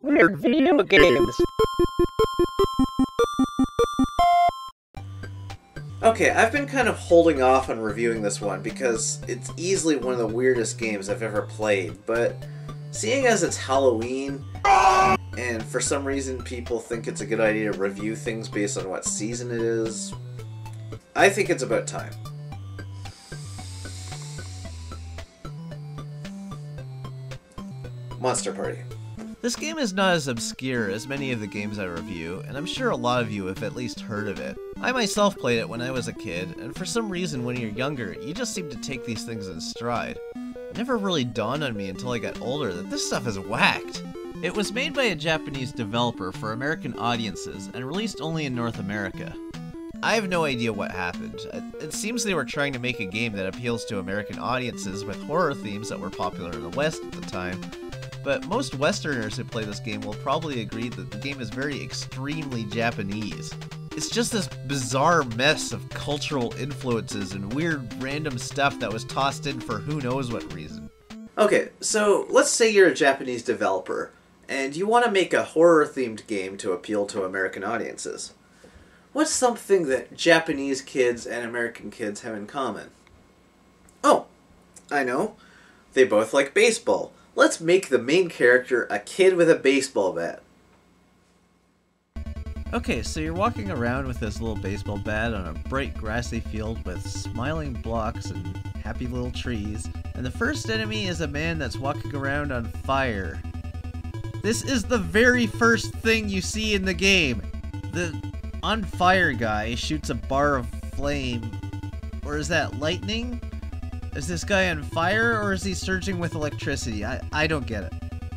Weird video games. Okay, I've been kind of holding off on reviewing this one because it's easily one of the weirdest games I've ever played, but seeing as it's Halloween, and for some reason people think it's a good idea to review things based on what season it is, I think it's about time. Monster Party. This game is not as obscure as many of the games I review, and I'm sure a lot of you have at least heard of it. I myself played it when I was a kid, and for some reason when you're younger, you just seem to take these things in stride. It never really dawned on me until I got older that this stuff is whacked. It was made by a Japanese developer for American audiences, and released only in North America. I have no idea what happened. It seems they were trying to make a game that appeals to American audiences with horror themes that were popular in the West at the time, but most Westerners who play this game will probably agree that the game is very extremely Japanese. It's just this bizarre mess of cultural influences and weird random stuff that was tossed in for who knows what reason. Okay, so let's say you're a Japanese developer, and you want to make a horror-themed game to appeal to American audiences. What's something that Japanese kids and American kids have in common? Oh, I know. They both like baseball. Let's make the main character a kid with a baseball bat. Okay, so you're walking around with this little baseball bat on a bright grassy field with smiling blocks and happy little trees, and the first enemy is a man that's walking around on fire. This is the very first thing you see in the game. The on fire guy shoots a bar of flame. Or is that lightning? Is this guy on fire, or is he surging with electricity? I don't get it.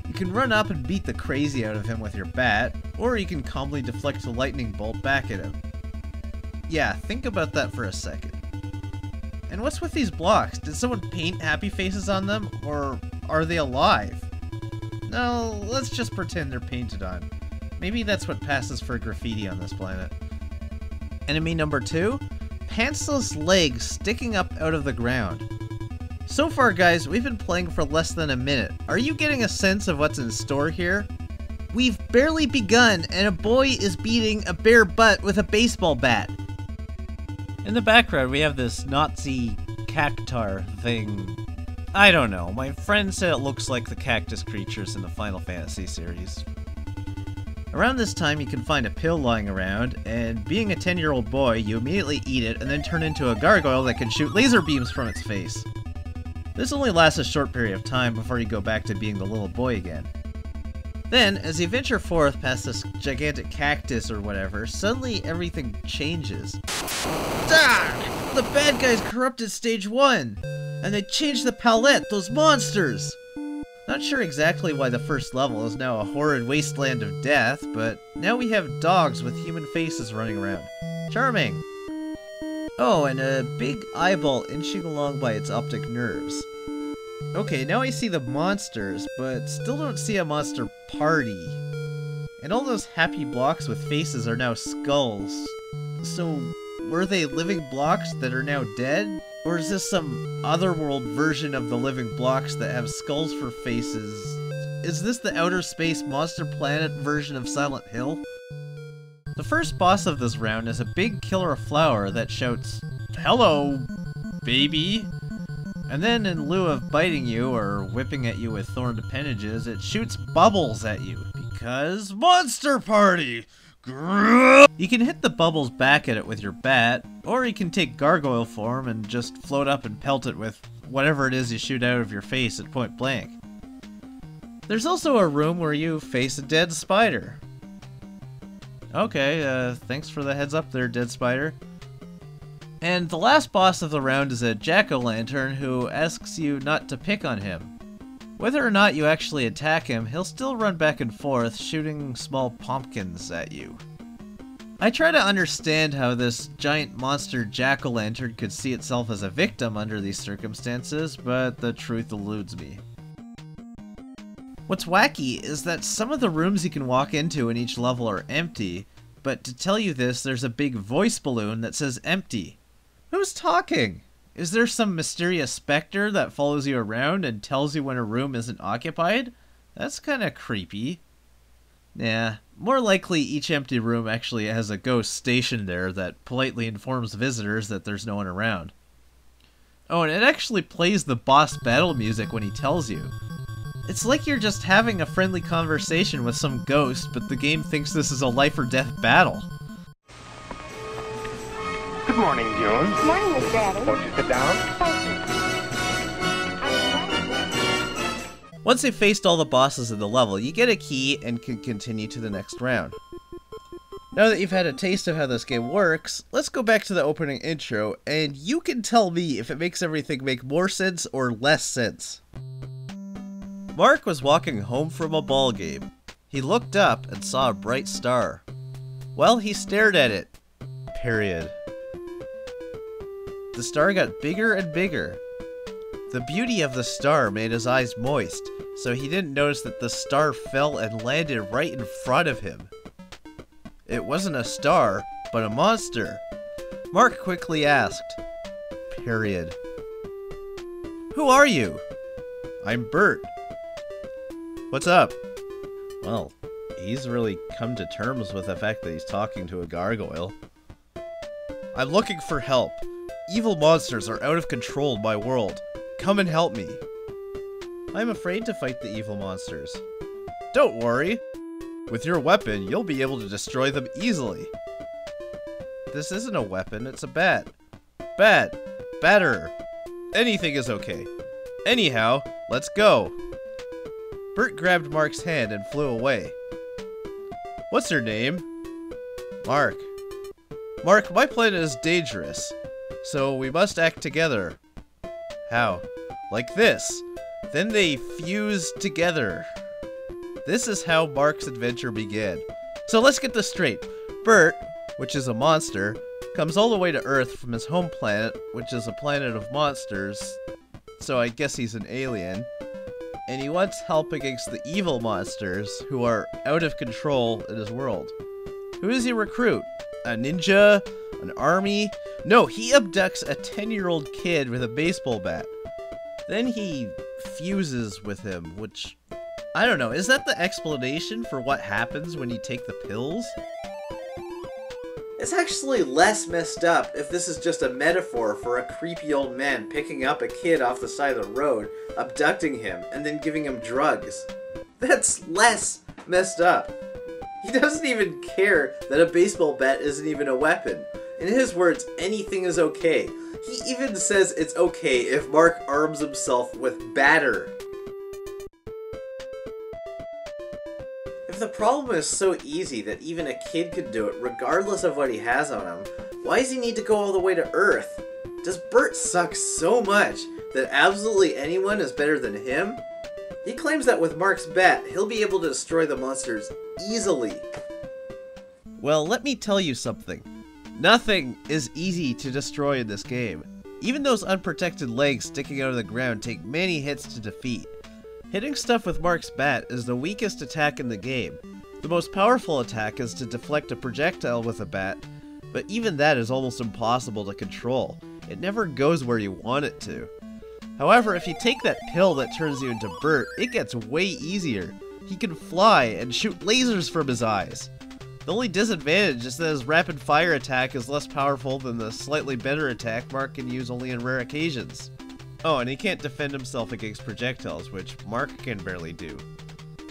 You can run up and beat the crazy out of him with your bat, or you can calmly deflect a lightning bolt back at him. Yeah, think about that for a second. And what's with these blocks? Did someone paint happy faces on them, or are they alive? No, let's just pretend they're painted on. Maybe that's what passes for graffiti on this planet. Enemy number 2? Pantsless legs sticking up out of the ground. So far, guys, we've been playing for less than a minute. Are you getting a sense of what's in store here? We've barely begun, and a boy is beating a bare butt with a baseball bat. In the background, we have this Nazi cactar thing. I don't know. My friend said it looks like the cactus creatures in the Final Fantasy series. Around this time, you can find a pill lying around, and being a 10-year-old boy, you immediately eat it and then turn into a gargoyle that can shoot laser beams from its face. This only lasts a short period of time before you go back to being the little boy again. Then, as you venture forth past this gigantic cactus or whatever, suddenly everything changes. Ah! The bad guys corrupted stage 1! And they changed the palette, those monsters! Not sure exactly why the first level is now a horrid wasteland of death, but now we have dogs with human faces running around. Charming! Oh, and a big eyeball inching along by its optic nerves. Okay, now I see the monsters, but still don't see a monster party. And all those happy blocks with faces are now skulls. So, were they living blocks that are now dead? Or is this some otherworld version of the living blocks that have skulls for faces? Is this the outer space monster planet version of Silent Hill? The first boss of this round is a big killer flower that shouts, "Hello, baby!" And then in lieu of biting you or whipping at you with thorned appendages, it shoots bubbles at you. Because Monster Party! You can hit the bubbles back at it with your bat, or you can take gargoyle form and just float up and pelt it with whatever it is you shoot out of your face at point blank. There's also a room where you face a dead spider. Okay, thanks for the heads up there, dead spider. And the last boss of the round is a jack-o'-lantern who asks you not to pick on him. Whether or not you actually attack him, he'll still run back and forth, shooting small pumpkins at you. I try to understand how this giant monster jack-o'-lantern could see itself as a victim under these circumstances, but the truth eludes me. What's wacky is that some of the rooms you can walk into in each level are empty, but to tell you this, there's a big voice balloon that says empty. Who's talking? Is there some mysterious specter that follows you around and tells you when a room isn't occupied? That's kinda creepy. Yeah, more likely each empty room actually has a ghost stationed there that politely informs visitors that there's no one around. Oh, and it actually plays the boss battle music when he tells you. It's like you're just having a friendly conversation with some ghost, but the game thinks this is a life or death battle. Good morning, June. Good morning, Miss Daddy. Won't you sit down? Once you've faced all the bosses in the level, you get a key and can continue to the next round. Now that you've had a taste of how this game works, let's go back to the opening intro, and you can tell me if it makes everything make more sense or less sense. Mark was walking home from a ball game. He looked up and saw a bright star. Well, he stared at it. Period. The star got bigger and bigger. The beauty of the star made his eyes moist, so he didn't notice that the star fell and landed right in front of him. It wasn't a star, but a monster. Mark quickly asked. Period. Who are you? I'm Bert. What's up? Well, he's really come to terms with the fact that he's talking to a gargoyle. I'm looking for help. Evil monsters are out of control in my world. Come and help me. I'm afraid to fight the evil monsters. Don't worry. With your weapon, you'll be able to destroy them easily. This isn't a weapon, it's a bat. Bat. Batter. Anything is okay. Anyhow, let's go. Bert grabbed Mark's hand and flew away. What's your name? Mark. Mark, my planet is dangerous, so we must act together. How? Like this. Then they fused together. This is how Mark's adventure began. So let's get this straight. Bert, which is a monster, comes all the way to Earth from his home planet, which is a planet of monsters, so I guess he's an alien. And he wants help against the evil monsters who are out of control in his world. Who does he recruit? A ninja? An army? No, he abducts a 10-year-old kid with a baseball bat. Then he fuses with him, which, I don't know, is that the explanation for what happens when you take the pills? It's actually less messed up if this is just a metaphor for a creepy old man picking up a kid off the side of the road, abducting him, and then giving him drugs. That's less messed up. He doesn't even care that a baseball bat isn't even a weapon. In his words, anything is okay. He even says it's okay if Mark arms himself with batter. If the problem is so easy that even a kid could do it regardless of what he has on him, why does he need to go all the way to Earth? Does Bert suck so much that absolutely anyone is better than him? He claims that with Mark's bat, he'll be able to destroy the monsters easily. Well, let me tell you something. Nothing is easy to destroy in this game. Even those unprotected legs sticking out of the ground take many hits to defeat. Hitting stuff with Mark's bat is the weakest attack in the game. The most powerful attack is to deflect a projectile with a bat, but even that is almost impossible to control. It never goes where you want it to. However, if you take that pill that turns you into Bert, it gets way easier. He can fly and shoot lasers from his eyes. The only disadvantage is that his rapid fire attack is less powerful than the slightly better attack Mark can use only on rare occasions. Oh, and he can't defend himself against projectiles, which Mark can barely do.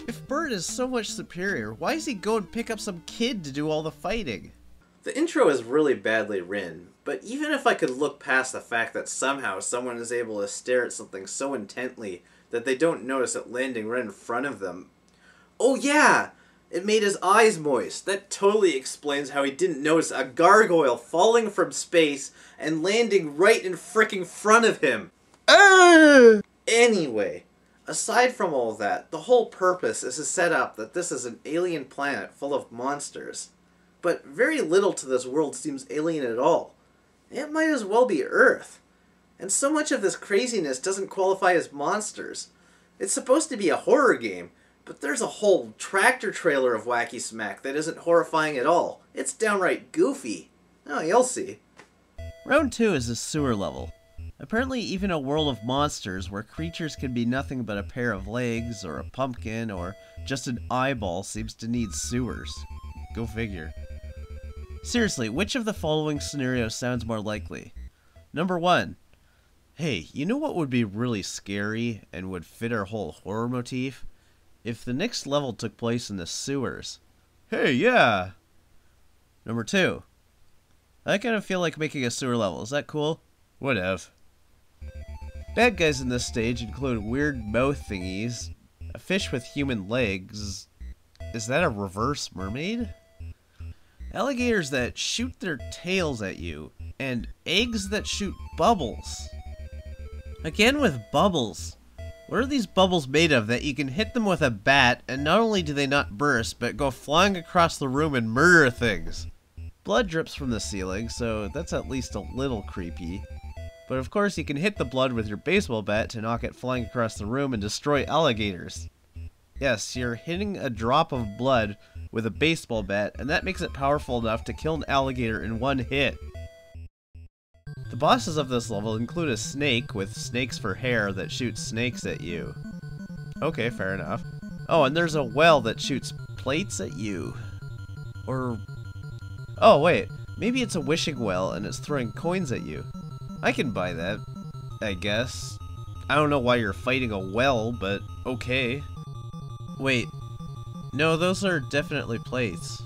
If Bert is so much superior, why does he go and pick up some kid to do all the fighting? The intro is really badly written, but even if I could look past the fact that somehow someone is able to stare at something so intently that they don't notice it landing right in front of them. Oh yeah! It made his eyes moist. That totally explains how he didn't notice a gargoyle falling from space and landing right in frickin' front of him. Anyway, aside from all that, the whole purpose is to set up that this is an alien planet full of monsters. But very little to this world seems alien at all. It might as well be Earth. And so much of this craziness doesn't qualify as monsters. It's supposed to be a horror game, but there's a whole tractor trailer of wacky smack that isn't horrifying at all. It's downright goofy. Oh, you'll see. Round 2 is a sewer level. Apparently even a world of monsters where creatures can be nothing but a pair of legs, or a pumpkin, or just an eyeball seems to need sewers. Go figure. Seriously, which of the following scenarios sounds more likely? Number 1. Hey, you know what would be really scary and would fit our whole horror motif? If the next level took place in the sewers. Hey, yeah! Number 2. I kind of feel like making a sewer level. Is that cool? Whatever. Bad guys in this stage include weird mouth thingies, a fish with human legs. Is that a reverse mermaid? Alligators that shoot their tails at you, and eggs that shoot bubbles. Again with bubbles. What are these bubbles made of that you can hit them with a bat, and not only do they not burst, but go flying across the room and murder things? Blood drips from the ceiling, so that's at least a little creepy. But of course you can hit the blood with your baseball bat to knock it flying across the room and destroy alligators. Yes, you're hitting a drop of blood with a baseball bat, and that makes it powerful enough to kill an alligator in one hit. The bosses of this level include a snake with snakes for hair that shoots snakes at you. Okay, fair enough. Oh, and there's a well that shoots plates at you. Or... oh, wait. Maybe it's a wishing well and it's throwing coins at you. I can buy that, I guess. I don't know why you're fighting a well, but okay. Wait. No, those are definitely plates.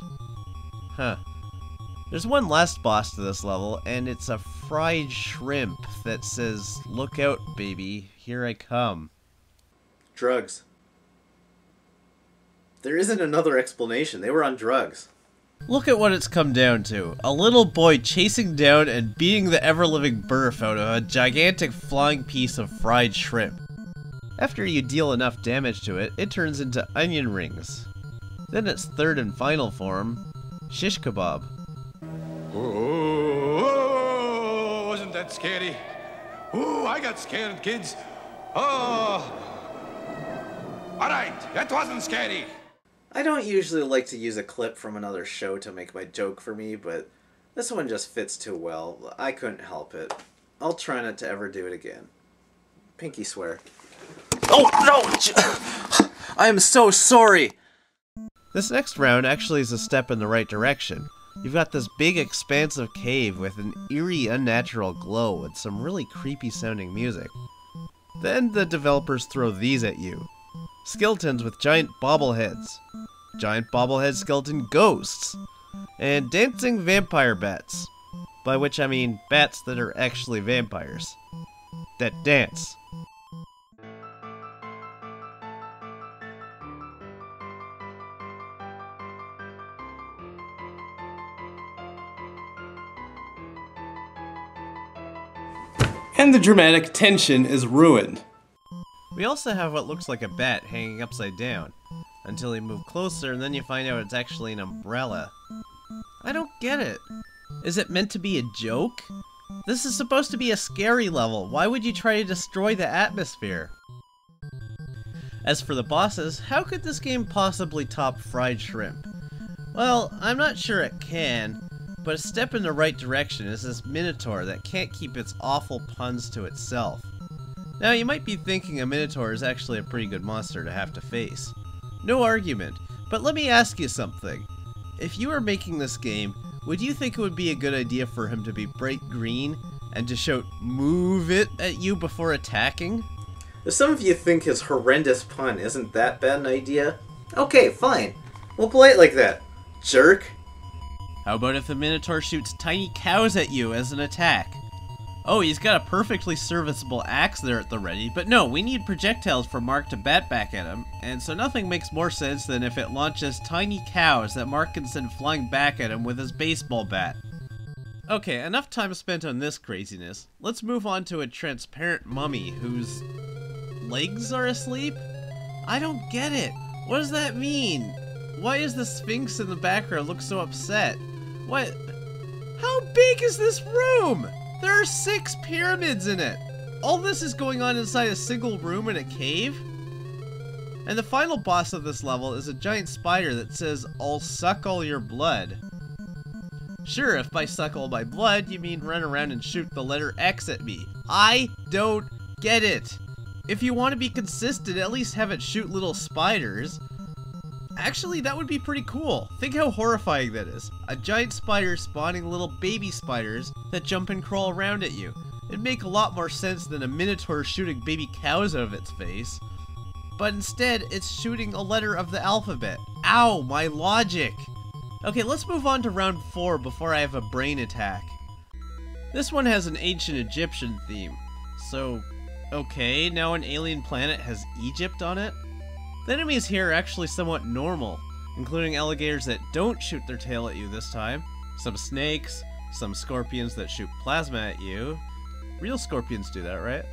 Huh. There's one last boss to this level, and it's a fried shrimp that says, "Look out, baby, here I come." Drugs. There isn't another explanation. They were on drugs. Look at what it's come down to. A little boy chasing down and beating the ever-living birth out of a gigantic flying piece of fried shrimp. After you deal enough damage to it, it turns into onion rings. Then its third and final form, shish kebab. Oh, wasn't that scary? Oh, I got scared, kids. Oh. All right, that wasn't scary. I don't usually like to use a clip from another show to make my joke for me, but this one just fits too well. I couldn't help it. I'll try not to ever do it again. Pinky swear. Oh, no! I am so sorry! This next round actually is a step in the right direction. You've got this big expansive cave with an eerie unnatural glow and some really creepy sounding music. Then the developers throw these at you. Skeletons with giant bobbleheads. Giant bobblehead skeleton ghosts. And dancing vampire bats. By which I mean bats that are actually vampires. That dance. And the dramatic tension is ruined. We also have what looks like a bat hanging upside down, until you move closer and then you find out it's actually an umbrella. I don't get it. Is it meant to be a joke? This is supposed to be a scary level. Why would you try to destroy the atmosphere? As for the bosses, how could this game possibly top fried shrimp? Well, I'm not sure it can, but a step in the right direction is this minotaur that can't keep its awful puns to itself. Now, you might be thinking a minotaur is actually a pretty good monster to have to face. No argument, but let me ask you something. If you were making this game, would you think it would be a good idea for him to be bright green and to shout "move it" at you before attacking? If some of you think his horrendous pun isn't that bad an idea, okay, fine. We'll play it like that, jerk. How about if the minotaur shoots tiny cows at you as an attack? Oh, he's got a perfectly serviceable axe there at the ready, but no, we need projectiles for Mark to bat back at him, and so nothing makes more sense than if it launches tiny cows that Mark can send flying back at him with his baseball bat. Okay, enough time spent on this craziness. Let's move on to a transparent mummy whose legs are asleep? I don't get it. What does that mean? Why is the Sphinx in the background look so upset? What? How big is this room? There are 6 pyramids in it! All this is going on inside a single room in a cave? And the final boss of this level is a giant spider that says, "I'll suck all your blood." Sure, if by suck all my blood, you mean run around and shoot the letter X at me. I don't get it. If you want to be consistent, at least have it shoot little spiders. Actually, that would be pretty cool. Think how horrifying that is. A giant spider spawning little baby spiders that jump and crawl around at you. It'd make a lot more sense than a minotaur shooting baby cows out of its face. But instead, it's shooting a letter of the alphabet. Ow, my logic! Okay, let's move on to round 4 before I have a brain attack. This one has an ancient Egyptian theme. So, okay, now an alien planet has Egypt on it? The enemies here are actually somewhat normal, including alligators that don't shoot their tail at you this time, some snakes, some scorpions that shoot plasma at you. Real scorpions do that, right?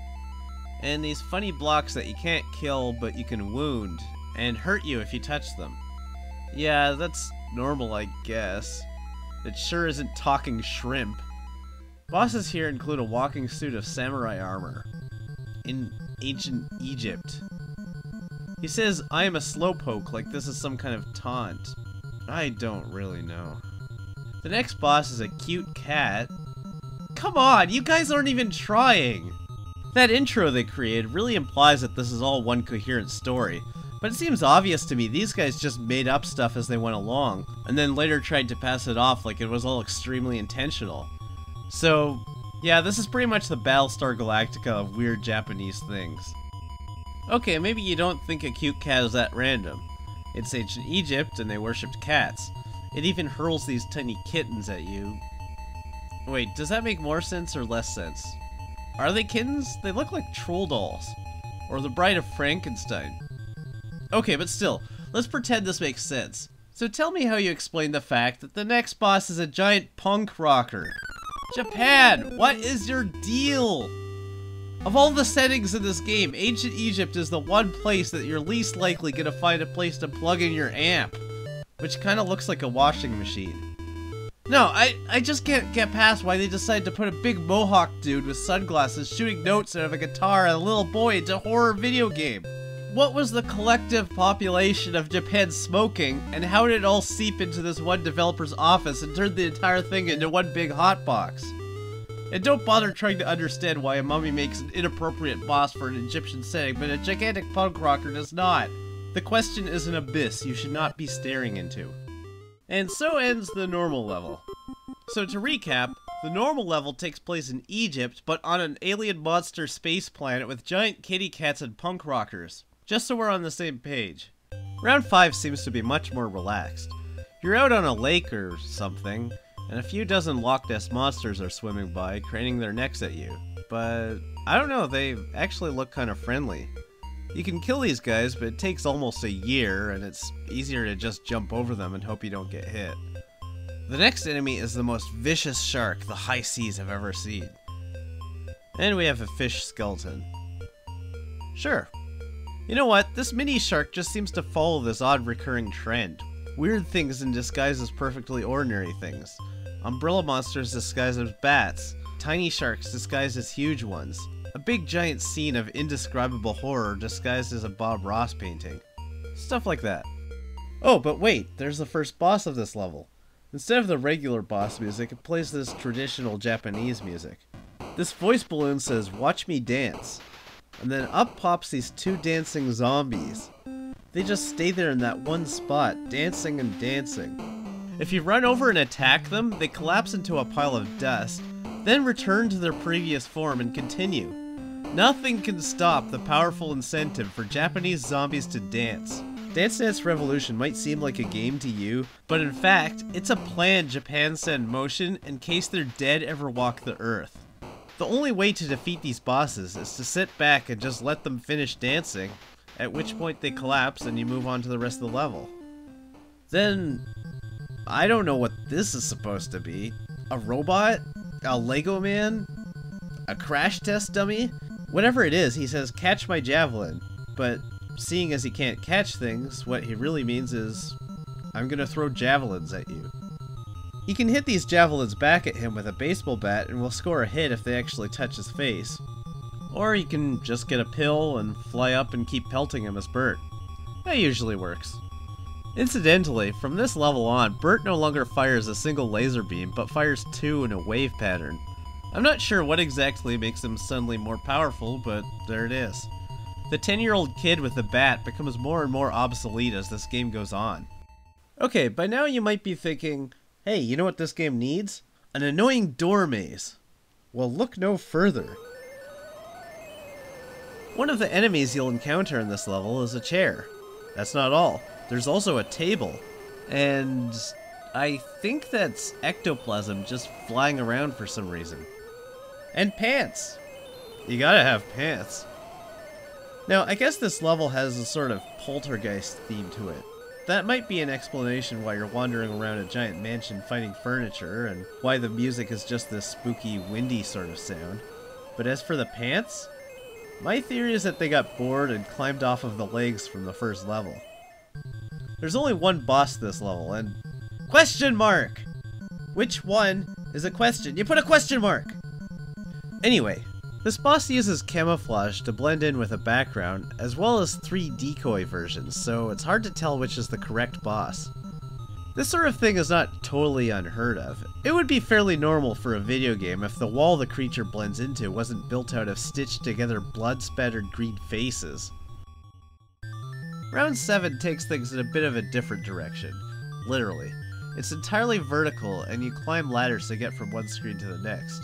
And these funny blocks that you can't kill but you can wound, and hurt you if you touch them. Yeah, that's normal, I guess. It sure isn't talking shrimp. Bosses here include a walking suit of samurai armor in ancient Egypt. He says, I am a slowpoke, like this is some kind of taunt. I don't really know. The next boss is a cute cat. Come on, you guys aren't even trying! That intro they created really implies that this is all one coherent story, but it seems obvious to me these guys just made up stuff as they went along, and then later tried to pass it off like it was all extremely intentional. So, yeah, this is pretty much the Battlestar Galactica of weird Japanese things. Okay, maybe you don't think a cute cat is that random. It's ancient Egypt, and they worshipped cats. It even hurls these tiny kittens at you. Wait, does that make more sense or less sense? Are they kittens? They look like troll dolls. Or the Bride of Frankenstein. Okay, but still, let's pretend this makes sense. So tell me how you explain the fact that the next boss is a giant punk rocker. Japan, what is your deal? Of all the settings in this game, ancient Egypt is the one place that you're least likely gonna find a place to plug in your amp. Which kinda looks like a washing machine. No, I just can't get past why they decided to put a big mohawk dude with sunglasses shooting notes out of a guitar and a little boy into a horror video game. What was the collective population of Japan smoking, and how did it all seep into this one developer's office and turn the entire thing into one big hotbox? And don't bother trying to understand why a mummy makes an inappropriate boss for an Egyptian setting, but a gigantic punk rocker does not. The question is an abyss you should not be staring into. And so ends the normal level. So to recap, the normal level takes place in Egypt, but on an alien monster space planet with giant kitty cats and punk rockers. Just so we're on the same page. Round 5 seems to be much more relaxed. You're out on a lake or something, and a few dozen Loch Ness monsters are swimming by, craning their necks at you. But I don't know, they actually look kind of friendly. You can kill these guys, but it takes almost a year, and it's easier to just jump over them and hope you don't get hit. The next enemy is the most vicious shark the high seas have ever seen. And we have a fish skeleton. Sure. You know what? This mini shark just seems to follow this odd recurring trend. Weird things in disguise as perfectly ordinary things. Umbrella monsters disguised as bats. Tiny sharks disguised as huge ones. A big giant scene of indescribable horror disguised as a Bob Ross painting. Stuff like that. Oh, but wait, there's the first boss of this level. Instead of the regular boss music, it plays this traditional Japanese music. This voice balloon says, "Watch me dance." And then up pops these two dancing zombies. They just stay there in that one spot, dancing and dancing. If you run over and attack them, they collapse into a pile of dust, then return to their previous form and continue. Nothing can stop the powerful incentive for Japanese zombies to dance. Dance Dance Revolution might seem like a game to you, but in fact, it's a plan Japan set in motion in case their dead ever walk the earth. The only way to defeat these bosses is to sit back and just let them finish dancing, at which point they collapse and you move on to the rest of the level. Then, I don't know what this is supposed to be. A robot? A Lego man? A crash test dummy? Whatever it is, he says, "Catch my javelin," but seeing as he can't catch things, what he really means is, I'm gonna throw javelins at you. You can hit these javelins back at him with a baseball bat and will score a hit if they actually touch his face. Or you can just get a pill and fly up and keep pelting him as Bert. That usually works. Incidentally, from this level on, Bert no longer fires a single laser beam, but fires 2 in a wave pattern. I'm not sure what exactly makes him suddenly more powerful, but there it is. The 10-year-old kid with the bat becomes more and more obsolete as this game goes on. Okay, by now you might be thinking, hey, you know what this game needs? An annoying door maze. Well, look no further. One of the enemies you'll encounter in this level is a chair. That's not all. There's also a table. And I think that's ectoplasm just flying around for some reason. And pants. You gotta have pants. Now, I guess this level has a sort of poltergeist theme to it. That might be an explanation why you're wandering around a giant mansion fighting furniture, and why the music is just this spooky, windy sort of sound. But as for the pants, my theory is that they got bored and climbed off of the legs from the first level. There's only one boss this level, and... Question mark! Which one is a question? You put a question mark! Anyway, this boss uses camouflage to blend in with a background, as well as 3 decoy versions, so it's hard to tell which is the correct boss. This sort of thing is not totally unheard of. It would be fairly normal for a video game if the wall the creature blends into wasn't built out of stitched together blood-spattered green faces. Round 7 takes things in a bit of a different direction, literally. It's entirely vertical, and you climb ladders to get from one screen to the next.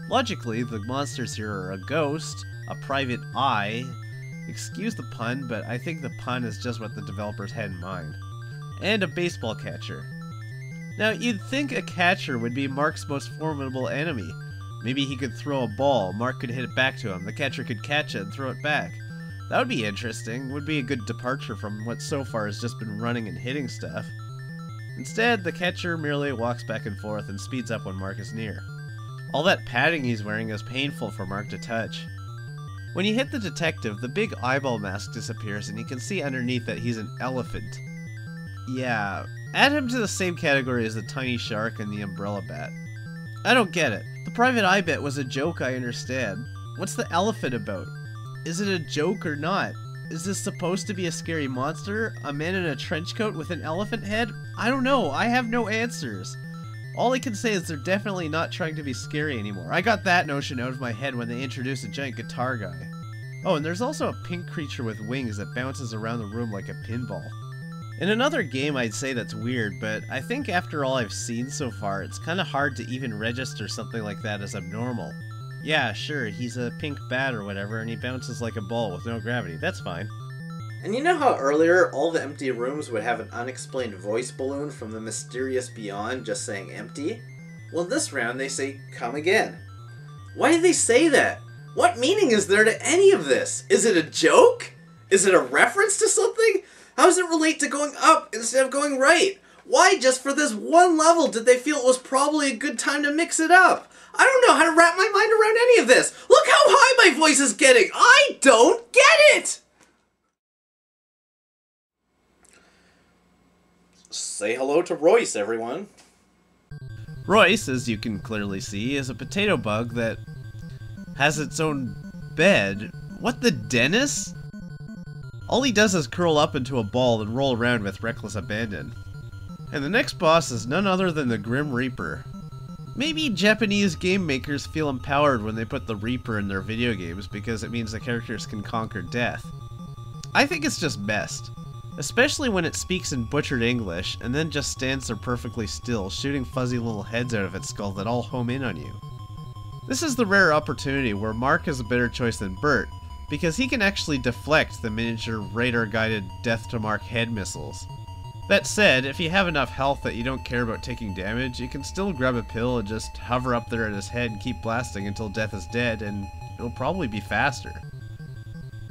Logically, the monsters here are a ghost, a private eye, excuse the pun, but I think the pun is just what the developers had in mind, and a baseball catcher. Now, you'd think a catcher would be Mark's most formidable enemy. Maybe he could throw a ball, Mark could hit it back to him, the catcher could catch it and throw it back. That would be interesting, would be a good departure from what so far has just been running and hitting stuff. Instead, the catcher merely walks back and forth and speeds up when Mark is near. All that padding he's wearing is painful for Mark to touch. When you hit the detective, the big eyeball mask disappears and you can see underneath that he's an elephant. Yeah, add him to the same category as the tiny shark and the umbrella bat. I don't get it. The private eye bit was a joke, I understand. What's the elephant about? Is it a joke or not? Is this supposed to be a scary monster? A man in a trench coat with an elephant head? I don't know, I have no answers. All I can say is they're definitely not trying to be scary anymore. I got that notion out of my head when they introduced a giant guitar guy. Oh, and there's also a pink creature with wings that bounces around the room like a pinball. In another game I'd say that's weird, but I think after all I've seen so far, it's kinda hard to even register something like that as abnormal. Yeah, sure, he's a pink bat or whatever, and he bounces like a ball with no gravity. That's fine. And you know how earlier all the empty rooms would have an unexplained voice balloon from the mysterious beyond just saying empty? Well, this round they say, come again. Why do they say that? What meaning is there to any of this? Is it a joke? Is it a reference to something? How does it relate to going up instead of going right? Why just for this one level did they feel it was probably a good time to mix it up? I don't know how to wrap my mind around any of this. Look how high my voice is getting. I don't get it! Say hello to Royce, everyone. Royce, as you can clearly see, is a potato bug that has its own bed. What the Dennis? All he does is curl up into a ball and roll around with reckless abandon. And the next boss is none other than the Grim Reaper. Maybe Japanese game makers feel empowered when they put the Reaper in their video games because it means the characters can conquer death. I think it's just best. Especially when it speaks in butchered English and then just stands there perfectly still, shooting fuzzy little heads out of its skull that all home in on you. This is the rare opportunity where Mark is a better choice than Bert, because he can actually deflect the miniature radar-guided Death to Mark head missiles. That said, if you have enough health that you don't care about taking damage, you can still grab a pill and just hover up there at his head and keep blasting until death is dead, and it'll probably be faster.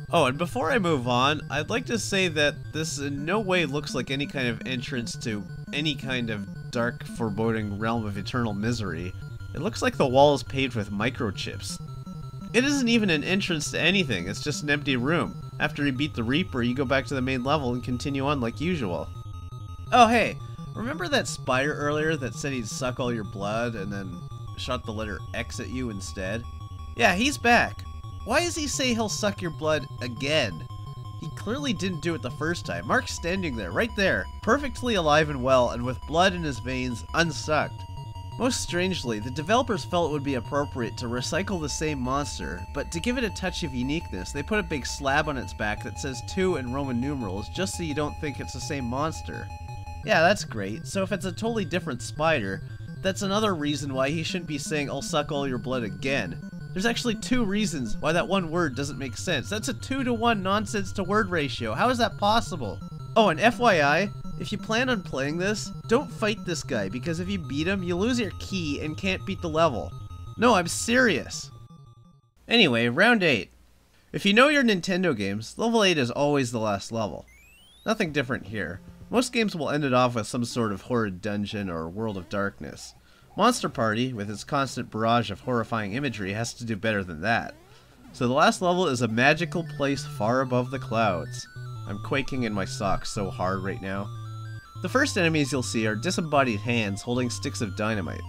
Oh, and before I move on, I'd like to say that this in no way looks like any kind of entrance to any kind of dark, foreboding realm of eternal misery. It looks like the wall is paved with microchips. It isn't even an entrance to anything, it's just an empty room. After you beat the Reaper, you go back to the main level and continue on like usual. Oh hey, remember that spider earlier that said he'd suck all your blood and then shot the letter X at you instead? Yeah, he's back. Why does he say he'll suck your blood again? He clearly didn't do it the first time. Mark's standing there, right there, perfectly alive and well, and with blood in his veins, unsucked. Most strangely, the developers felt it would be appropriate to recycle the same monster, but to give it a touch of uniqueness, they put a big slab on its back that says 2 in Roman numerals, just so you don't think it's the same monster. Yeah, that's great. So if it's a totally different spider, that's another reason why he shouldn't be saying, "I'll suck all your blood again." There's actually 2 reasons why that one word doesn't make sense. That's a 2-to-1 nonsense to word ratio. How is that possible? Oh, and FYI, if you plan on playing this, don't fight this guy, because if you beat him, you lose your key and can't beat the level. No, I'm serious. Anyway, round 8. If you know your Nintendo games, level 8 is always the last level. Nothing different here. Most games will end it off with some sort of horrid dungeon or world of darkness. Monster Party, with its constant barrage of horrifying imagery, has to do better than that. So the last level is a magical place far above the clouds. I'm quaking in my socks so hard right now. The first enemies you'll see are disembodied hands holding sticks of dynamite.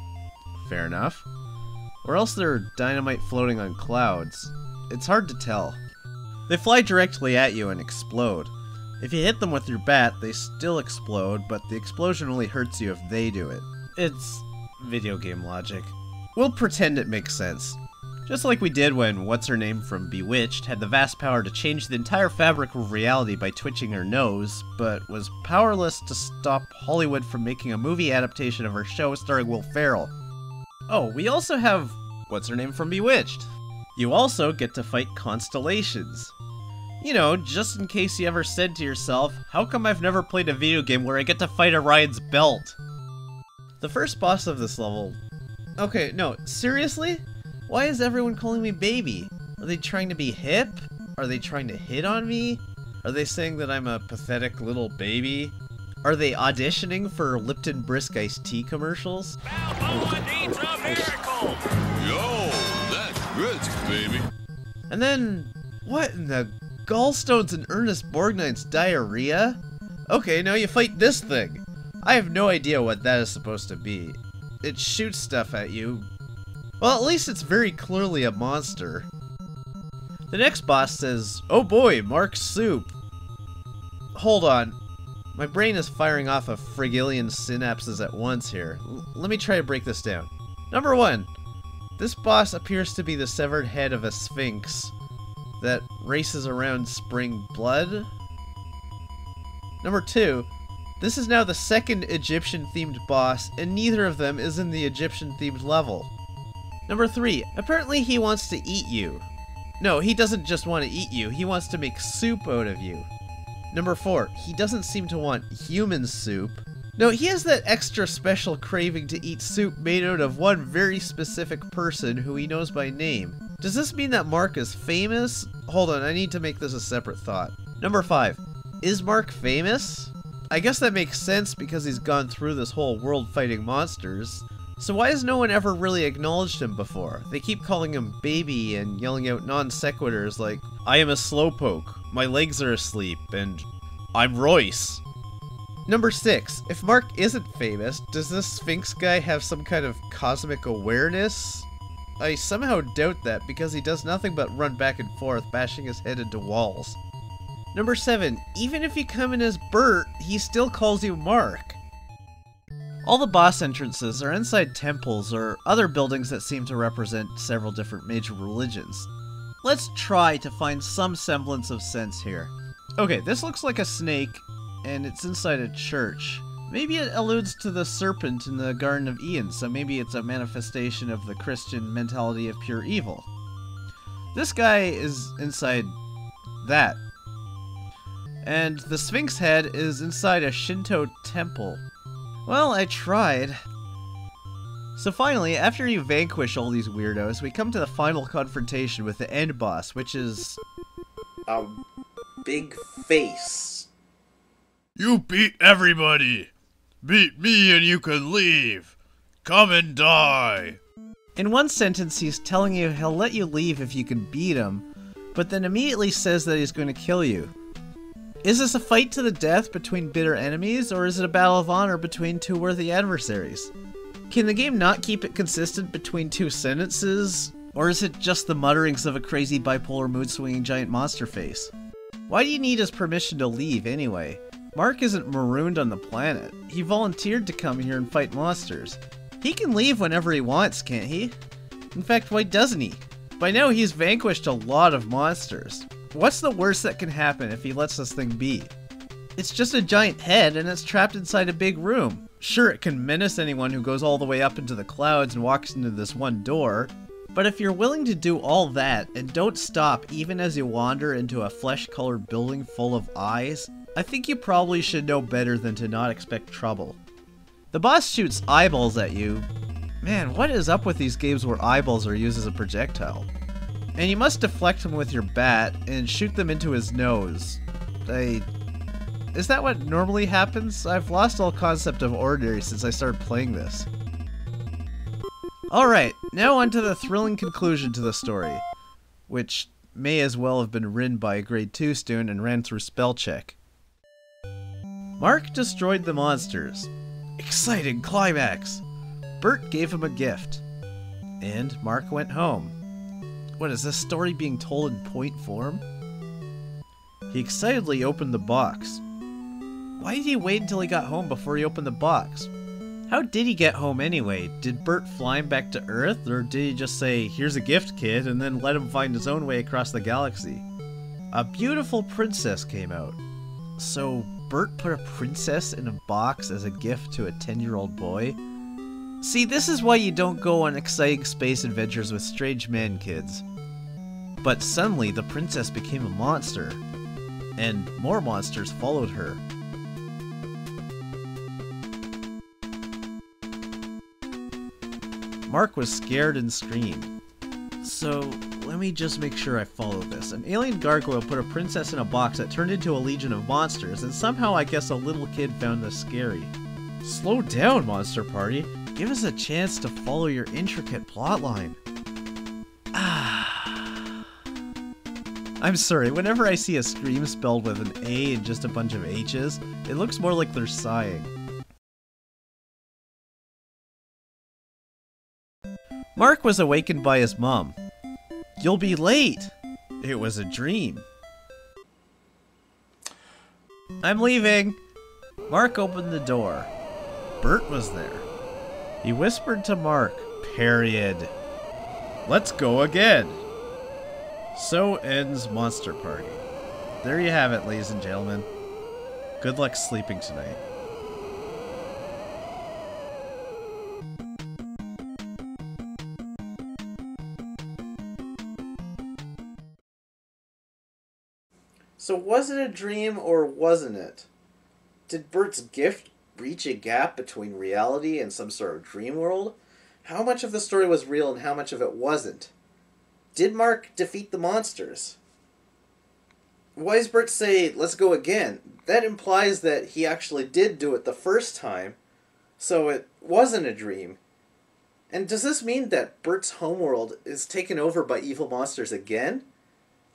Fair enough. Or else they're dynamite floating on clouds. It's hard to tell. They fly directly at you and explode. If you hit them with your bat, they still explode, but the explosion only hurts you if they do it. It's video game logic. We'll pretend it makes sense. Just like we did when what's-her-name from Bewitched had the vast power to change the entire fabric of reality by twitching her nose, but was powerless to stop Hollywood from making a movie adaptation of her show starring Will Ferrell. Oh, we also have what's-her-name from Bewitched. You also get to fight constellations. You know, just in case you ever said to yourself, how come I've never played a video game where I get to fight Orion's belt? The first boss of this level... Okay, no, seriously? Why is everyone calling me baby? Are they trying to be hip? Are they trying to hit on me? Are they saying that I'm a pathetic little baby? Are they auditioning for Lipton Brisk iced tea commercials? Balboa needs a miracle! Yo, that's Brisk, baby. And then, what in the gallstones and Ernest Borgnine's diarrhea? Okay, now you fight this thing. I have no idea what that is supposed to be. It shoots stuff at you. Well, at least it's very clearly a monster. The next boss says, "Oh boy, Mark's soup." Hold on. My brain is firing off a frigillion synapses at once here. Let me try to break this down. Number 1. This boss appears to be the severed head of a sphinx that races around spring blood. Number 2. This is now the second Egyptian-themed boss, and neither of them is in the Egyptian-themed level. Number 3. Apparently he wants to eat you. No, he doesn't just want to eat you, he wants to make soup out of you. Number 4. He doesn't seem to want human soup. No, he has that extra special craving to eat soup made out of one very specific person who he knows by name. Does this mean that Mark is famous? Hold on, I need to make this a separate thought. Number 5. Is Mark famous? I guess that makes sense because he's gone through this whole world fighting monsters. So why has no one ever really acknowledged him before? They keep calling him baby and yelling out non sequiturs like, "I am a slowpoke, my legs are asleep," and "I'm Royce." Number 6. If Mark isn't famous, does this Sphinx guy have some kind of cosmic awareness? I somehow doubt that because he does nothing but run back and forth, bashing his head into walls. Number 7. Even if you come in as Bert, he still calls you Mark. All the boss entrances are inside temples or other buildings that seem to represent several different major religions. Let's try to find some semblance of sense here. Okay, this looks like a snake, and it's inside a church. Maybe it alludes to the serpent in the Garden of Eden, so maybe it's a manifestation of the Christian mentality of pure evil. This guy is inside that. And the Sphinx head is inside a Shinto temple. Well, I tried. So finally, after you vanquish all these weirdos, we come to the final confrontation with the end boss, which is... a big face. You beat everybody! Beat me and you can leave! Come and die! In one sentence, he's telling you he'll let you leave if you can beat him, but then immediately says that he's going to kill you. Is this a fight to the death between bitter enemies, or is it a battle of honor between two worthy adversaries? Can the game not keep it consistent between two sentences, or is it just the mutterings of a crazy bipolar mood-swinging giant monster face? Why do you need his permission to leave anyway? Mark isn't marooned on the planet. He volunteered to come here and fight monsters. He can leave whenever he wants, can't he? In fact, why doesn't he? By now he's vanquished a lot of monsters. What's the worst that can happen if he lets this thing be? It's just a giant head and it's trapped inside a big room. Sure, it can menace anyone who goes all the way up into the clouds and walks into this one door, but if you're willing to do all that and don't stop even as you wander into a flesh-colored building full of eyes, I think you probably should know better than to not expect trouble. The boss shoots eyeballs at you. Man, what is up with these games where eyeballs are used as a projectile? And you must deflect them with your bat and shoot them into his nose. Is that what normally happens? I've lost all concept of ordinary since I started playing this. Alright, now on to the thrilling conclusion to the story, which may as well have been written by a grade 2 student and ran through spell check. Mark destroyed the monsters. Exciting climax! Bert gave him a gift. And Mark went home. What, is this story being told in point form? He excitedly opened the box. Why did he wait until he got home before he opened the box? How did he get home anyway? Did Bert fly him back to Earth, or did he just say, "Here's a gift, kid," and then let him find his own way across the galaxy? A beautiful princess came out. So Bert put a princess in a box as a gift to a 10-year-old boy? See, this is why you don't go on exciting space adventures with strange men, kids. But suddenly, the princess became a monster, and more monsters followed her. Mark was scared and screamed. So, let me just make sure I follow this. An alien gargoyle put a princess in a box that turned into a legion of monsters, and somehow I guess a little kid found this scary. Slow down, Monster Party. Give us a chance to follow your intricate plotline. I'm sorry, whenever I see a scream spelled with an A and just a bunch of H's, it looks more like they're sighing. Mark was awakened by his mom. "You'll be late." It was a dream. "I'm leaving." Mark opened the door. Bert was there. He whispered to Mark, "Period. Let's go again." So ends Monster Party. There you have it, ladies and gentlemen. Good luck sleeping tonight. So was it a dream or wasn't it? Did Bert's gift breach a gap between reality and some sort of dream world? How much of the story was real and how much of it wasn't? Did Mark defeat the monsters? Why does Bert say, "Let's go again"? That implies that he actually did do it the first time, so it wasn't a dream. And does this mean that Bert's homeworld is taken over by evil monsters again?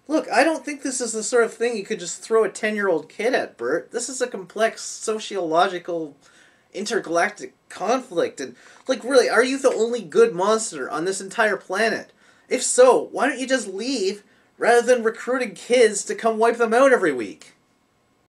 Look, I don't think this is the sort of thing you could just throw a 10-year-old kid at, Bert. This is a complex sociological intergalactic conflict, and, like, really, are you the only good monster on this entire planet? If so, why don't you just leave rather than recruiting kids to come wipe them out every week?